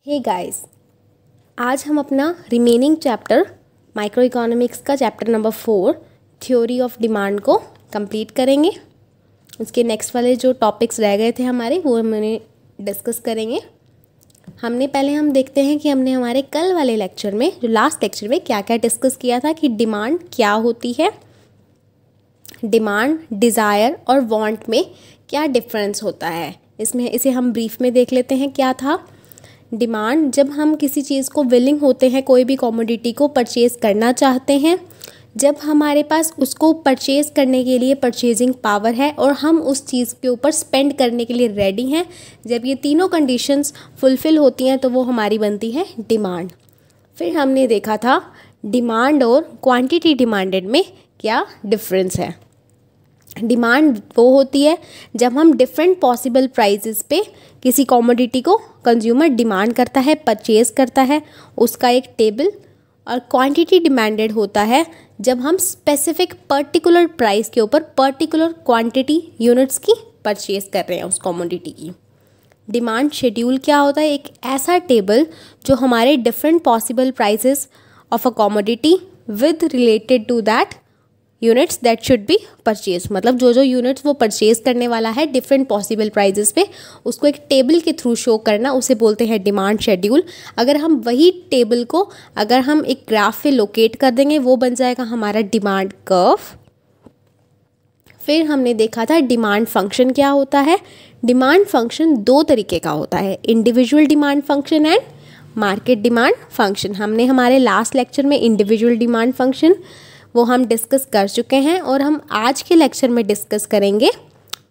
Hey guys, आज हम अपना रिमेनिंग चैप्टर माइक्रो इकोनॉमिक्स का chapter number 4 theory of demand को कंप्लीट करेंगे। उसके नेक्स्ट वाले जो टॉपिक्स रह गए थे हमारे वो हमने डिस्कस करेंगे। हम देखते हैं कि हमने हमारे कल वाले लेक्चर में जो लास्ट लेक्चर में क्या क्या डिस्कस किया था कि डिमांड क्या होती है, डिमांड, डिज़ायर और वांट में क्या डिफरेंस होता है। इसे हम ब्रीफ में देख लेते हैं। क्या था डिमांड? जब हम किसी चीज़ को विलिंग होते हैं, कोई भी कमोडिटी को परचेज़ करना चाहते हैं, जब हमारे पास उसको परचेज़ करने के लिए परचेजिंग पावर है और हम उस चीज़ के ऊपर स्पेंड करने के लिए रेडी हैं, जब ये तीनों कंडीशंस फुलफ़िल होती हैं तो वो हमारी बनती है डिमांड। फिर हमने देखा था डिमांड और क्वांटिटी डिमांडेड में क्या डिफरेंस है। डिमांड वो होती है जब हम डिफरेंट पॉसिबल प्राइसेस पे किसी कमोडिटी को कंज्यूमर डिमांड करता है, परचेज़ करता है, उसका एक टेबल। और क्वांटिटी डिमांडेड होता है जब हम स्पेसिफिक पर्टिकुलर प्राइस के ऊपर पर्टिकुलर क्वांटिटी यूनिट्स की परचेज़ कर रहे हैं उस कमोडिटी की। डिमांड शेड्यूल क्या होता है? एक ऐसा टेबल जो हमारे different possible prices of a commodity with related to that units that should be purchase, मतलब जो यूनिट्स वो परचेज करने वाला है डिफरेंट पॉसिबल प्राइजेस पे, उसको एक टेबल के थ्रू शो करना, उसे बोलते हैं डिमांड शेड्यूल। अगर हम वही टेबल को अगर हम एक ग्राफ पे लोकेट कर देंगे वो बन जाएगा हमारा डिमांड कर्व। फिर हमने देखा था डिमांड फंक्शन क्या होता है। डिमांड फंक्शन दो तरीके का होता है, individual demand function and market demand function. हमने हमारे लास्ट लेक्चर में इंडिविजुअल डिमांड फंक्शन वो हम डिस्कस कर चुके हैं और हम आज के लेक्चर में डिस्कस करेंगे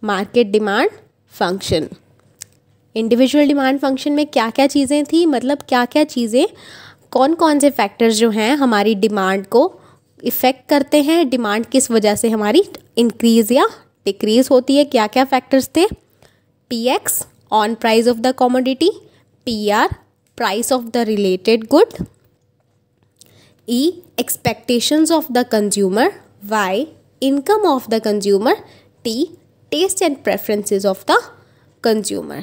market demand function. Individual demand function में क्या क्या चीज़ें थी, मतलब क्या क्या चीज़ें, कौन कौन से फैक्टर्स जो हैं हमारी डिमांड को इफ़ेक्ट करते हैं, डिमांड किस वजह से हमारी इंक्रीज़ या डिक्रीज़ होती है, क्या क्या फैक्टर्स थे। PX on price of the commodity, PR price of the related good, E expectations of the consumer, Y income of the consumer, T taste and preferences of the consumer।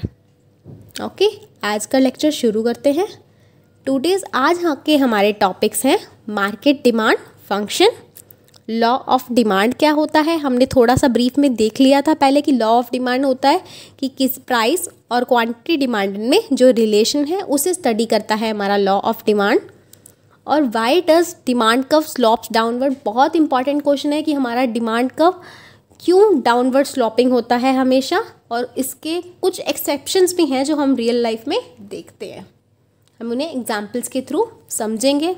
Okay, आज का lecture शुरू करते हैं। आज के हमारे topics हैं market demand function, law of demand क्या होता है, हमने थोड़ा सा ब्रीफ में देख लिया था पहले कि लॉ ऑफ डिमांड होता है कि किस प्राइस और क्वांटिटी डिमांड में जो रिलेशन है उसे स्टडी करता है हमारा लॉ ऑफ डिमांड। और why does demand curve slopes downward, बहुत इंपॉर्टेंट क्वेश्चन है कि हमारा डिमांड कर्व क्यों डाउनवर्ड स्लॉपिंग होता है हमेशा, और इसके कुछ एक्सेप्शंस भी हैं जो हम रियल लाइफ में देखते हैं। हम उन्हें एग्जाम्पल्स के थ्रू समझेंगे।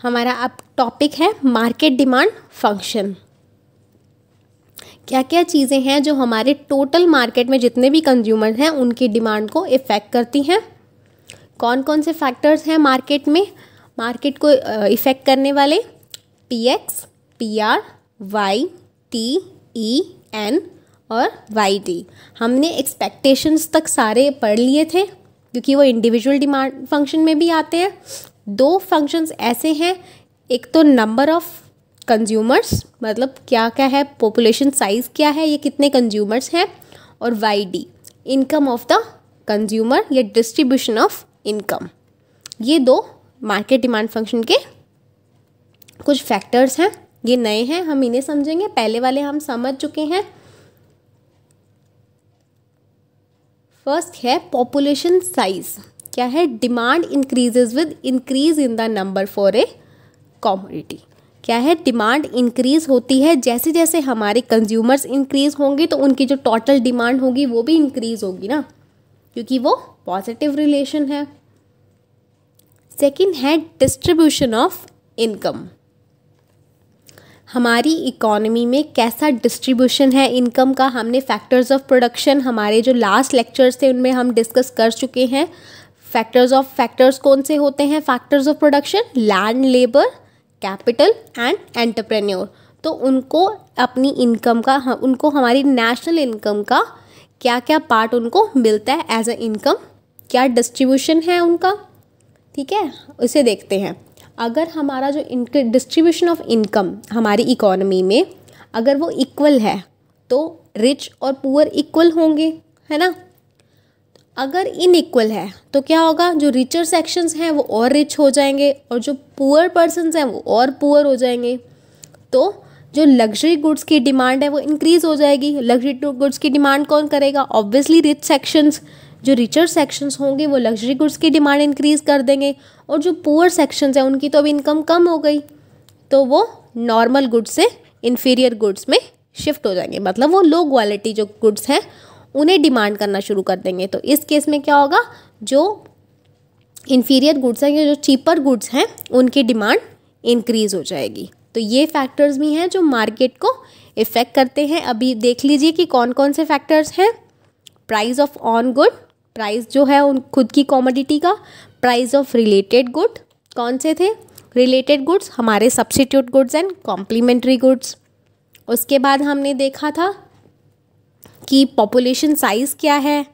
हमारा अब टॉपिक है मार्केट डिमांड फंक्शन। क्या क्या चीज़ें हैं जो हमारे टोटल मार्केट में जितने भी कंज्यूमर हैं उनकी डिमांड को इफ़ेक्ट करती हैं। कौन कौन से फैक्टर्स हैं मार्केट में, मार्केट को इफ़ेक्ट करने वाले? PX, PR, Y, T, E, N और YD। हमने एक्सपेक्टेशंस तक सारे पढ़ लिए थे क्योंकि वो इंडिविजुअल डिमांड फंक्शन में भी आते हैं। दो फंक्शंस ऐसे हैं, एक तो नंबर ऑफ़ कंज्यूमर्स, मतलब क्या क्या है, पॉपुलेशन साइज़ क्या है, ये कितने कंज्यूमर्स हैं, और YD income of the consumer या डिस्ट्रीब्यूशन ऑफ इनकम। ये दो मार्केट डिमांड फंक्शन के कुछ फैक्टर्स हैं। ये नए हैं, हम इन्हें समझेंगे, पहले वाले हम समझ चुके हैं। फर्स्ट है पॉपुलेशन साइज। क्या है? Demand increases with increase in the number for a commodity. क्या है? डिमांड इंक्रीज़ होती है जैसे जैसे हमारे कंज्यूमर्स इंक्रीज़ होंगे तो उनकी जो टोटल डिमांड होगी वो भी इंक्रीज़ होगी ना, क्योंकि वो पॉजिटिव रिलेशन है। सेकंड है डिस्ट्रीब्यूशन ऑफ इनकम। हमारी इकोनॉमी में कैसा डिस्ट्रीब्यूशन है इनकम का, हमने फैक्टर्स ऑफ प्रोडक्शन हमारे जो लास्ट लेक्चर्स थे उनमें हम डिस्कस कर चुके हैं। फैक्टर्स कौन से होते हैं factors of production? Land, labour, capital and entrepreneur. तो उनको अपनी इनकम का, उनको हमारी नेशनल इनकम का क्या क्या पार्ट उनको मिलता है एज अ इनकम, क्या डिस्ट्रीब्यूशन है उनका, ठीक है, इसे देखते हैं। अगर हमारा जो डिस्ट्रीब्यूशन ऑफ इनकम हमारी इकोनॉमी में अगर वो इक्वल है तो रिच और पुअर इक्वल होंगे, है ना। अगर इनइक्वल है तो क्या होगा, जो रिचर सेक्शंस हैं वो और रिच हो जाएंगे और जो पुअर पर्सन्स हैं वो और पुअर हो जाएंगे। तो जो लग्जरी गुड्स की डिमांड है वो इंक्रीज़ हो जाएगी। लग्जरी गुड्स की डिमांड कौन करेगा, ऑब्वियसली रिच सेक्शंस। जो रिचर सेक्शंस होंगे वो लग्जरी गुड्स की डिमांड इंक्रीज़ कर देंगे और जो पुअर सेक्शंस हैं उनकी तो अब इनकम कम हो गई, तो वो नॉर्मल गुड्स से इन्फीरियर गुड्स में शिफ्ट हो जाएंगे, मतलब वो लो क्वालिटी जो गुड्स हैं उन्हें डिमांड करना शुरू कर देंगे। तो इस केस में क्या होगा, जो इन्फीरियर गुड्स हैं या जो चीपर गुड्स हैं उनकी डिमांड इंक्रीज़ हो जाएगी। तो ये फैक्टर्स भी हैं जो मार्केट को इफ़ेक्ट करते हैं। अभी देख लीजिए कि कौन कौन से फैक्टर्स हैं। Price of on good, price जो है उन खुद की कॉमोडिटी का। प्राइस ऑफ रिलेटेड गुड, कौन से थे रिलेटेड गुड्स, हमारे substitute goods and complementary goods. उसके बाद हमने देखा था कि पॉपुलेशन साइज़ क्या है,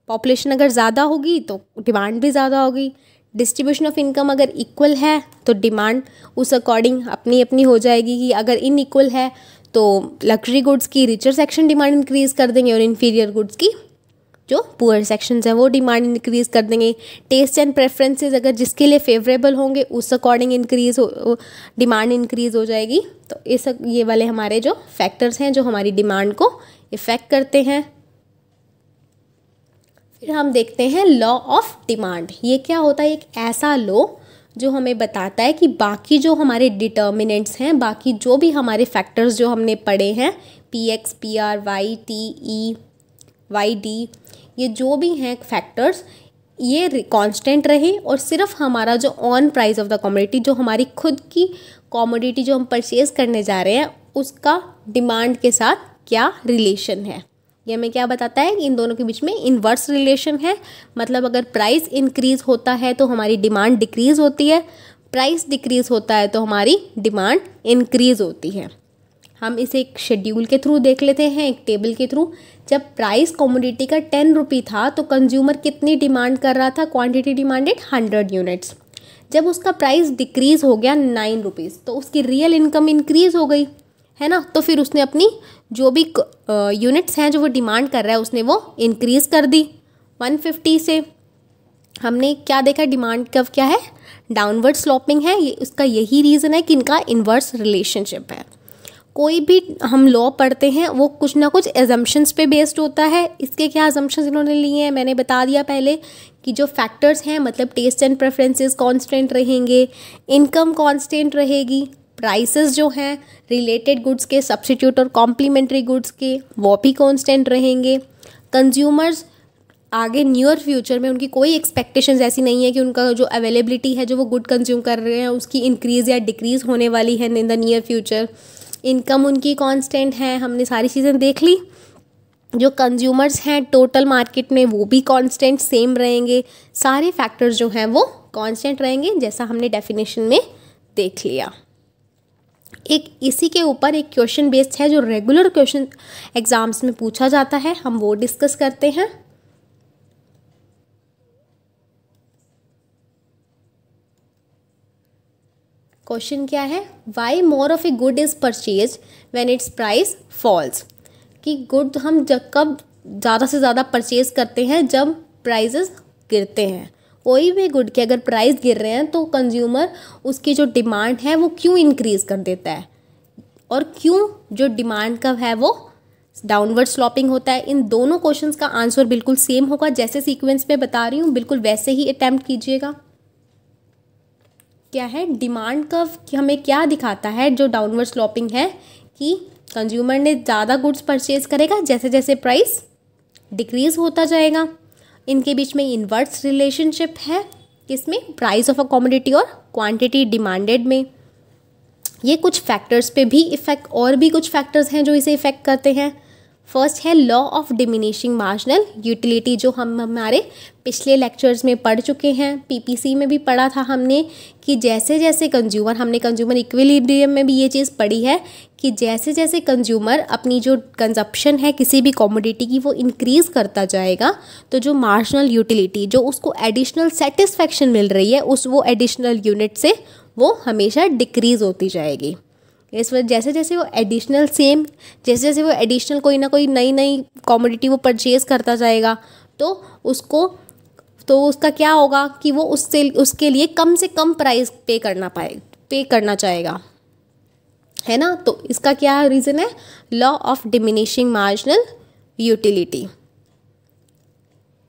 पॉपुलेशन अगर ज़्यादा होगी तो डिमांड भी ज़्यादा होगी। डिस्ट्रीब्यूशन ऑफ इनकम अगर इक्वल है तो डिमांड उस अकॉर्डिंग अपनी अपनी हो जाएगी, कि अगर इनइक्वल है तो लग्जरी गुड्स की रिचर सेक्शन डिमांड इंक्रीज़ कर देंगे और इन्फीरियर गुड्स की जो पुअर सेक्शंस हैं वो डिमांड इंक्रीज़ कर देंगे। टेस्ट एंड प्रेफरेंसेस अगर जिसके लिए फेवरेबल होंगे उस अकॉर्डिंग डिमांड इंक्रीज़ हो जाएगी। तो ये वाले हमारे जो फैक्टर्स हैं जो हमारी डिमांड को इफ़ेक्ट करते हैं। फिर हम देखते हैं लॉ ऑफ डिमांड। ये क्या होता है, एक ऐसा लॉ जो हमें बताता है कि बाकी जो हमारे डिटर्मिनेंट्स हैं, बाकी जो भी हमारे फैक्टर्स जो हमने पढ़े हैं, P X, P R, Y, T, E, Y, D, ये जो भी हैं फैक्टर्स, ये कांस्टेंट रहे और सिर्फ हमारा जो on price of the commodity, जो हमारी खुद की कमोडिटी जो हम परचेज़ करने जा रहे हैं उसका डिमांड के साथ क्या रिलेशन है। ये हमें क्या बताता है कि इन दोनों के बीच में इन्वर्स रिलेशन है। मतलब अगर प्राइस इंक्रीज़ होता है तो हमारी डिमांड डिक्रीज़ होती है, प्राइस डिक्रीज़ होता है तो हमारी डिमांड इंक्रीज़ होती है। हम इसे एक शेड्यूल के थ्रू देख लेते हैं, एक टेबल के थ्रू। जब प्राइस कमोडिटी का 10 रुपये था तो कंज्यूमर कितनी डिमांड कर रहा था, क्वांटिटी डिमांडेड 100 यूनिट्स। जब उसका प्राइस डिक्रीज़ हो गया 9 रुपीज़ तो उसकी रियल इनकम इंक्रीज़ हो गई, है ना। तो फिर उसने अपनी जो भी यूनिट्स हैं जो वो डिमांड कर रहा है उसने वो इंक्रीज़ कर दी 150 से। हमने क्या देखा, डिमांड कब क्या है, डाउनवर्ड स्लोपिंग है। ये उसका यही रीज़न है कि इनका इन्वर्स रिलेशनशिप है। कोई भी हम लॉ पढ़ते हैं वो कुछ ना कुछ एजम्पशंस पे बेस्ड होता है। इसके क्या एजम्पशंस इन्होंने लिए हैं मैंने बता दिया पहले, कि जो फैक्टर्स हैं मतलब टेस्ट एंड प्रेफरेंसेस कांस्टेंट रहेंगे, इनकम कांस्टेंट रहेगी, प्राइसेस जो हैं रिलेटेड गुड्स के, सब्स्टिट्यूट और कॉम्प्लीमेंट्री गुड्स के वो भी कांस्टेंट रहेंगे। कंज्यूमर्स आगे नियर फ्यूचर में उनकी कोई एक्सपेक्टेशंस ऐसी नहीं है कि उनका जो अवेलेबिलिटी है जो वो गुड कंज्यूम कर रहे हैं उसकी इंक्रीज़ या डिक्रीज़ होने वाली है in the near future. Income उनकी कांस्टेंट है, हमने सारी चीज़ें देख ली। जो कंज्यूमर्स हैं टोटल मार्केट में वो भी कांस्टेंट सेम रहेंगे। सारे फैक्टर्स जो हैं वो कांस्टेंट रहेंगे जैसा हमने डेफिनेशन में देख लिया। एक इसी के ऊपर एक क्वेश्चन बेस्ड है जो रेगुलर क्वेश्चन एग्जाम्स में पूछा जाता है, हम वो डिस्कस करते हैं। क्वेश्चन क्या है, why more of a good is purchase when its price falls. कि गुड हम जब कब ज़्यादा से ज़्यादा परचेज करते हैं जब प्राइजेस गिरते हैं। कोई भी गुड के अगर प्राइस गिर रहे हैं तो कंज्यूमर उसकी जो डिमांड है वो क्यों इंक्रीज़ कर देता है, और क्यों जो डिमांड का है वो डाउनवर्ड स्लॉपिंग होता है। इन दोनों क्वेश्चंस का आंसर बिल्कुल सेम होगा, जैसे सीक्वेंस में बता रही हूँ बिल्कुल वैसे ही अटैम्प्ट कीजिएगा। क्या है, डिमांड कर्व हमें क्या दिखाता है, जो डाउनवर्ड स्लॉपिंग है कि कंज्यूमर ने ज़्यादा गुड्स परचेज करेगा जैसे जैसे प्राइस डिक्रीज़ होता जाएगा। इनके बीच में इन्वर्स रिलेशनशिप है, किसमें, प्राइस ऑफ अ कमोडिटी और क्वांटिटी डिमांडेड में। ये कुछ फैक्टर्स पे भी इफ़ेक्ट, और भी कुछ फैक्टर्स हैं जो इसे इफ़ेक्ट करते हैं। फर्स्ट है law of diminishing marginal utility, जो हम हमारे पिछले लेक्चर्स में पढ़ चुके हैं। पीपीसी में भी पढ़ा था हमने कि जैसे जैसे कंज्यूमर, हमने कंज्यूमर इक्विलिब्रियम में भी ये चीज़ पढ़ी है कि जैसे जैसे कंज्यूमर अपनी जो कंजप्शन है किसी भी कमोडिटी की वो इंक्रीज़ करता जाएगा तो जो मार्जिनल यूटिलिटी, जो उसको एडिशनल सेटिस्फेक्शन मिल रही है उस वो एडिशनल यूनिट से वो हमेशा डिक्रीज़ होती जाएगी। इस वजह जैसे जैसे वो एडिशनल जैसे जैसे वो एडिशनल कोई ना कोई नई नई कॉमोडिटी वो परचेज़ करता जाएगा तो उसका क्या होगा कि वो उसके लिए कम से कम प्राइस पे करना चाहेगा, है ना। तो इसका क्या रीज़न है? Law of diminishing marginal utility.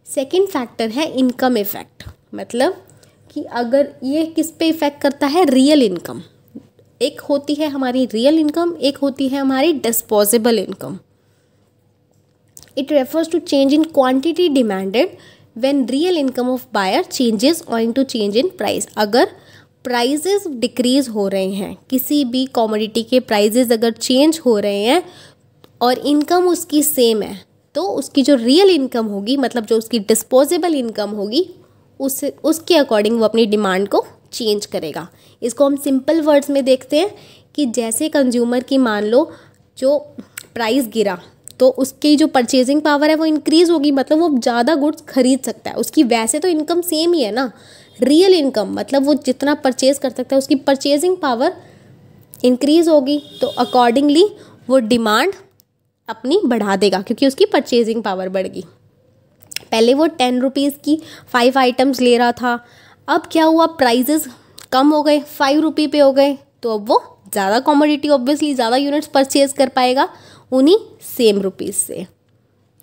Second factor है इनकम इफेक्ट, मतलब कि अगर ये किस पे इफेक्ट करता है? Real income. एक होती है हमारी रियल इनकम, एक होती है हमारी disposable income. It refers to change in quantity demanded when real income of buyer changes owing to change in price. अगर प्राइजेस डिक्रीज हो रहे हैं, किसी भी कॉमोडिटी के प्राइजेस अगर चेंज हो रहे हैं और इनकम उसकी सेम है, तो उसकी जो रियल इनकम होगी, मतलब जो उसकी डिस्पोजेबल इनकम होगी, उसके अकॉर्डिंग वो अपनी डिमांड को चेंज करेगा। इसको हम सिंपल वर्ड्स में देखते हैं कि जैसे कंज्यूमर की मान लो जो प्राइस गिरा तो उसकी जो परचेजिंग पावर है वो इंक्रीज़ होगी, मतलब वो ज़्यादा गुड्स खरीद सकता है। उसकी वैसे तो इनकम सेम ही है ना, रियल इनकम मतलब वो जितना परचेज़ कर सकता है उसकी परचेजिंग पावर इंक्रीज़ होगी, तो अकॉर्डिंगली वो डिमांड अपनी बढ़ा देगा क्योंकि उसकी परचेजिंग पावर बढ़ गई। पहले वो 10 रुपीज़ की 5 आइटम्स ले रहा था, अब क्या हुआ? प्राइजेस कम हो गए, 5 रुपये पे हो गए, तो अब वो ज़्यादा कॉमोडिटी ऑब्वियसली ज़्यादा यूनिट्स परचेज कर पाएगा उन्हीं सेम रुपीज़ से,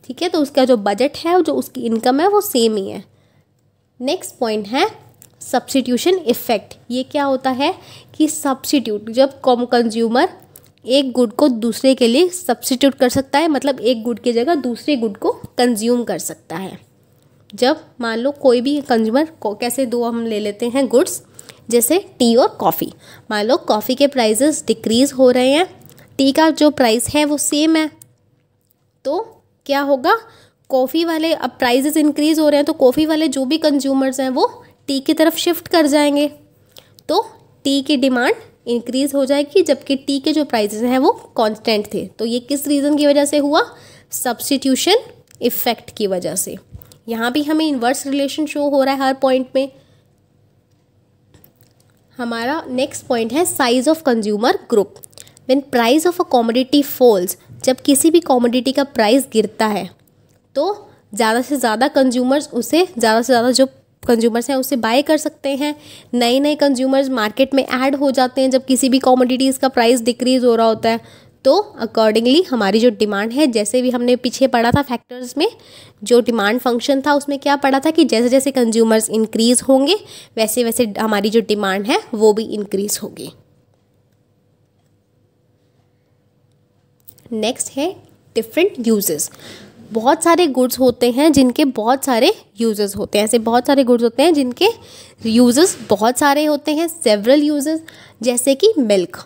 ठीक है। तो उसका जो बजट है, जो उसकी इनकम है वो सेम ही है। नेक्स्ट पॉइंट है सब्स्टिट्यूशन इफेक्ट। ये क्या होता है कि सब्स्टिट्यूट, जब कंज्यूमर एक गुड को दूसरे के लिए सब्स्टिट्यूट कर सकता है, मतलब एक गुड की जगह दूसरे गुड को कंज्यूम कर सकता है। जब मान लो कोई भी कंज्यूमर को, कैसे दो हम ले लेते हैं गुड्स, जैसे टी और कॉफ़ी। मान लो कॉफ़ी के प्राइसेस डिक्रीज़ हो रहे हैं, टी का जो प्राइस है वो सेम है, तो क्या होगा? कॉफ़ी वाले, अब प्राइसेस इंक्रीज़ हो रहे हैं तो कॉफ़ी वाले जो भी कंज्यूमर्स हैं वो टी की तरफ शिफ्ट कर जाएंगे, तो टी की डिमांड इंक्रीज़ हो जाएगी, जबकि टी के जो प्राइसेस हैं वो कांस्टेंट थे। तो ये किस रीज़न की वजह से हुआ? सब्स्टिट्यूशन इफेक्ट की वजह से। यहाँ भी हमें इन्वर्स रिलेशन शो हो रहा है हर पॉइंट में। हमारा नेक्स्ट पॉइंट है size of consumer group. When price of a commodity falls, जब किसी भी कॉमोडिटी का प्राइस गिरता है तो ज़्यादा से ज़्यादा कंज्यूमर्स उसे, ज़्यादा से ज़्यादा जो कंज्यूमर्स हैं उसे बाय कर सकते हैं। नए नए कंज्यूमर्स मार्केट में ऐड हो जाते हैं जब किसी भी कॉमोडिटीज़ का प्राइस डिक्रीज़ हो रहा होता है, तो अकॉर्डिंगली हमारी जो डिमांड है, जैसे भी हमने पीछे पढ़ा था फैक्टर्स में, जो डिमांड फंक्शन था उसमें क्या पढ़ा था कि जैसे जैसे कंज्यूमर्स इंक्रीज़ होंगे वैसे वैसे हमारी जो डिमांड है वो भी इंक्रीज़ होगी। नेक्स्ट है डिफरेंट यूजेस। बहुत सारे गुड्स होते हैं जिनके बहुत सारे यूजेस होते हैं, ऐसे बहुत सारे गुड्स होते हैं जिनके यूजेस बहुत सारे होते हैं, सेवरल यूजेस। जैसे कि मिल्क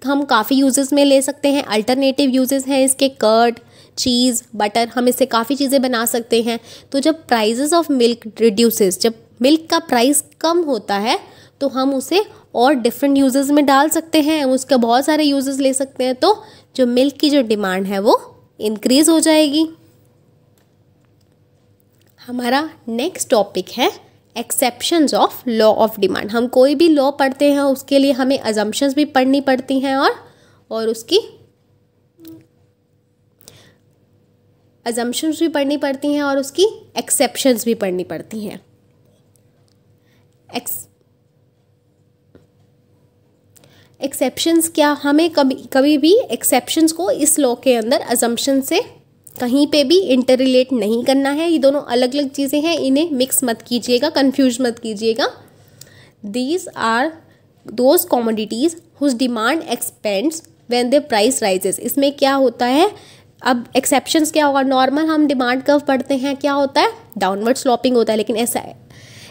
हम काफ़ी यूजेस में ले सकते हैं, अल्टरनेटिव यूजेस हैं इसके, कर्ड, चीज़, बटर, हम इससे काफ़ी चीज़ें बना सकते हैं। तो जब प्राइजेस ऑफ मिल्क रिड्यूसेस, जब मिल्क का प्राइस कम होता है तो हम उसे और डिफरेंट यूजेस में डाल सकते हैं, उसके बहुत सारे यूजेस ले सकते हैं, तो जो मिल्क की जो डिमांड है वो इंक्रीज हो जाएगी। हमारा नेक्स्ट टॉपिक है exceptions of law of demand. हम कोई भी लॉ पढ़ते हैं उसके लिए हमें अजम्पशंस भी पढ़नी पड़ती हैं और उसकी अजम्पशंस भी पढ़नी पड़ती हैं और उसकी एक्सेप्शंस भी पढ़नी पड़ती हैं। एक्सेप्शंस क्या, हमें कभी भी एक्सेप्शंस को इस लॉ के अंदर अजम्पशन से कहीं पे भी इंटर रिलेट नहीं करना है। ये दोनों अलग अलग चीज़ें हैं, इन्हें मिक्स मत कीजिएगा, कंफ्यूज मत कीजिएगा। These are those commodities whose demand expands when the price rises. इसमें क्या होता है, अब एक्सेप्शंस क्या होगा, नॉर्मल हम डिमांड कर्व पढ़ते हैं, क्या होता है, डाउनवर्ड स्लोपिंग होता है, लेकिन ऐसा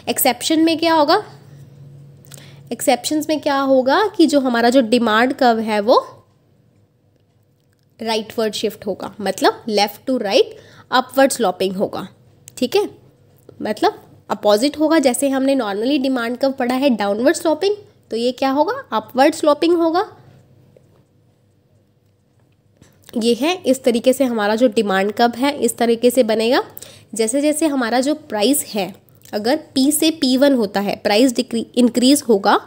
एक्सेप्शन में क्या होगा, एक्सेप्शंस में क्या होगा कि जो हमारा जो डिमांड कर्व है वो राइटवर्ड शिफ्ट होगा, मतलब left to right upward sloping होगा, ठीक है, मतलब अपोजिट होगा। जैसे हमने नॉर्मली डिमांड कर्व पढ़ा है डाउनवर्ड स्लोपिंग, तो ये क्या होगा, अपवर्ड स्लोपिंग होगा। ये है, इस तरीके से हमारा जो डिमांड कर्व है इस तरीके से बनेगा। जैसे जैसे हमारा जो प्राइस है, अगर P से P1 होता है, प्राइस इंक्रीज होगा,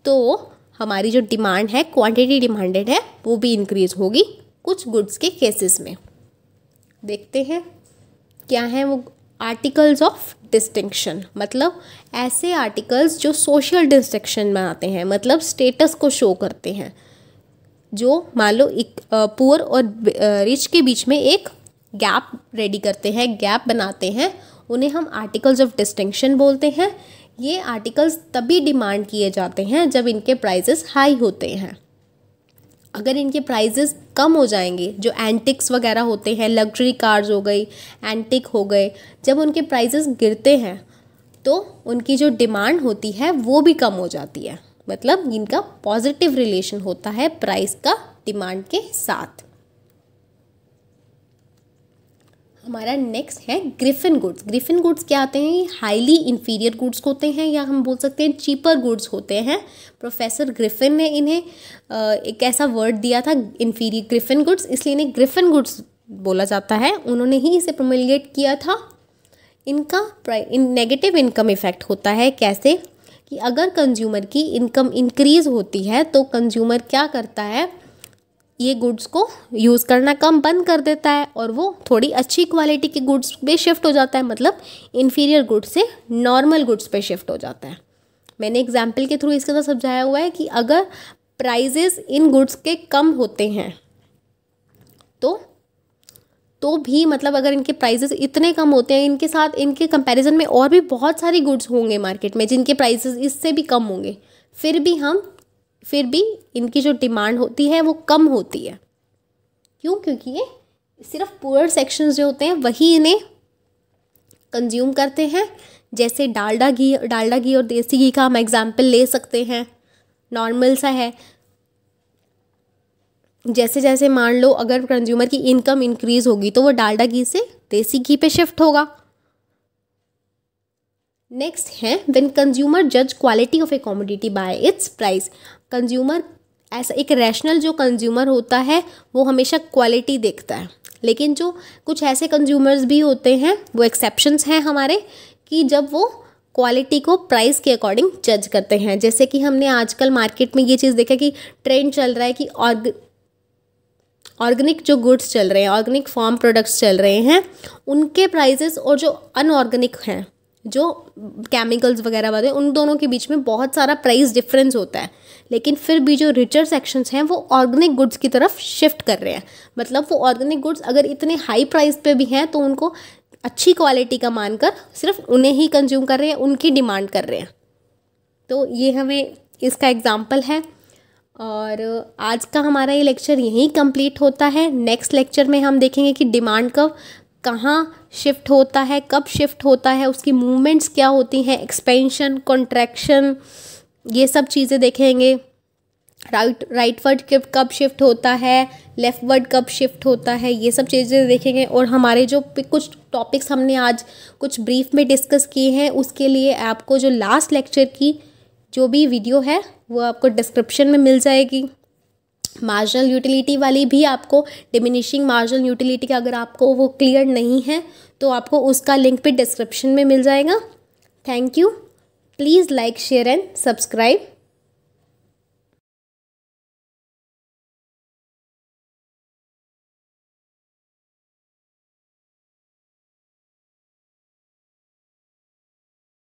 तो हमारी जो डिमांड है, क्वांटिटी डिमांडेड है, वो भी इंक्रीज होगी कुछ गुड्स के केसेस में। देखते हैं क्या है वो आर्टिकल्स ऑफ डिस्टिंक्शन, मतलब ऐसे आर्टिकल्स जो सोशल डिस्टिंक्शन बनाते हैं, मतलब स्टेटस को शो करते हैं, जो मान लो एक पुअर और रिच के बीच में एक गैप रेडी करते हैं, गैप बनाते हैं, उन्हें हम आर्टिकल्स ऑफ डिस्टिंक्शन बोलते हैं। ये आर्टिकल्स तभी डिमांड किए जाते हैं जब इनके प्राइसेस हाई होते हैं। अगर इनके प्राइसेस कम हो जाएंगे, जो एंटिक्स वगैरह होते हैं, लग्जरी कार्स हो गई, एंटिक हो गए, जब उनके प्राइसेस गिरते हैं तो उनकी जो डिमांड होती है वो भी कम हो जाती है। मतलब इनका पॉजिटिव रिलेशन होता है प्राइस का डिमांड के साथ। हमारा नेक्स्ट है ग्रिफिन गुड्स। ग्रिफिन गुड्स क्या आते हैं? हाईली इंफीरियर गुड्स होते हैं, या हम बोल सकते हैं चीपर गुड्स होते हैं। प्रोफेसर ग्रिफिन ने इन्हें एक ऐसा वर्ड दिया था, इंफीरियर ग्रिफिन गुड्स, इसलिए इन्हें ग्रिफिन गुड्स बोला जाता है। उन्होंने ही इसे प्रोमलगेट किया था। इनका नेगेटिव इनकम इफेक्ट होता है। कैसे? कि अगर कंज्यूमर की इनकम इंक्रीज होती है तो कंज्यूमर क्या करता है, ये गुड्स को यूज़ करना कम बंद कर देता है और वो थोड़ी अच्छी क्वालिटी के गुड्स पे शिफ्ट हो जाता है, मतलब इन्फीरियर गुड्स से नॉर्मल गुड्स पे शिफ्ट हो जाता है। मैंने एग्जाम्पल के थ्रू इसके साथ समझाया हुआ है कि अगर प्राइजेस इन गुड्स के कम होते हैं तो भी, मतलब अगर इनके प्राइजेस इतने कम होते हैं, इनके साथ इनके कंपैरिजन में और भी बहुत सारी गुड्स होंगे मार्केट में जिनके प्राइसेस इससे भी कम होंगे, फिर भी इनकी जो डिमांड होती है वो कम होती है। क्यों? क्योंकि ये सिर्फ पुअर सेक्शंस जो होते हैं वही इन्हें कंज्यूम करते हैं। जैसे डालडा घी और देसी घी का हम एग्जाम्पल ले सकते हैं, नॉर्मल सा है। जैसे जैसे मान लो अगर कंज्यूमर की इनकम इंक्रीज होगी तो वो डालडा घी से देसी घी पे शिफ्ट होगा। नेक्स्ट है व्हेन कंज्यूमर जज quality of A commodity bye it's price. Consumer ऐसा एक रैशनल जो कंज्यूमर होता है वो हमेशा क्वालिटी देखता है, लेकिन जो कुछ ऐसे कंज्यूमर्स भी होते हैं, वो एक्सेप्शंस हैं हमारे, कि जब वो क्वालिटी को प्राइस के अकॉर्डिंग जज करते हैं। जैसे कि हमने आजकल मार्केट में ये चीज़ देखा कि ट्रेंड चल रहा है कि ऑर्गेनिक जो गुड्स चल रहे हैं, ऑर्गेनिक फार्म प्रोडक्ट्स चल रहे हैं, उनके प्राइजेस और जो अनऑर्गेनिक हैं, जो केमिकल्स वगैरह वाले, उन दोनों के बीच में बहुत सारा प्राइस डिफरेंस होता है। लेकिन फिर भी जो रिचर सेक्शंस हैं वो ऑर्गेनिक गुड्स की तरफ शिफ्ट कर रहे हैं। मतलब वो ऑर्गेनिक गुड्स अगर इतने हाई प्राइस पे भी हैं तो उनको अच्छी क्वालिटी का मानकर सिर्फ उन्हें ही कंज्यूम कर रहे हैं, उनकी डिमांड कर रहे हैं। तो ये हमें इसका एग्जाम्पल है। और आज का हमारा ये लेक्चर यहीं कंप्लीट होता है। नेक्स्ट लेक्चर में हम देखेंगे कि डिमांड कहाँ शिफ्ट होता है, कब शिफ्ट होता है, उसकी मूवमेंट्स क्या होती हैं, एक्सपेंशन, कॉन्ट्रैक्शन, ये सब चीज़ें देखेंगे। राइटवर्ड कब शिफ्ट होता है, लेफ्टवर्ड कब शिफ्ट होता है, ये सब चीज़ें देखेंगे। और हमारे जो कुछ टॉपिक्स हमने आज कुछ ब्रीफ में डिस्कस किए हैं, उसके लिए आपको जो लास्ट लेक्चर की जो भी वीडियो है वो आपको डिस्क्रिप्शन में मिल जाएगी। मार्जिनल यूटिलिटी वाली भी आपको, डिमिनिशिंग मार्जिनल यूटिलिटी का अगर आपको वो क्लियर नहीं है तो आपको उसका लिंक भी डिस्क्रिप्शन में मिल जाएगा। Thank you. Please like, share and subscribe.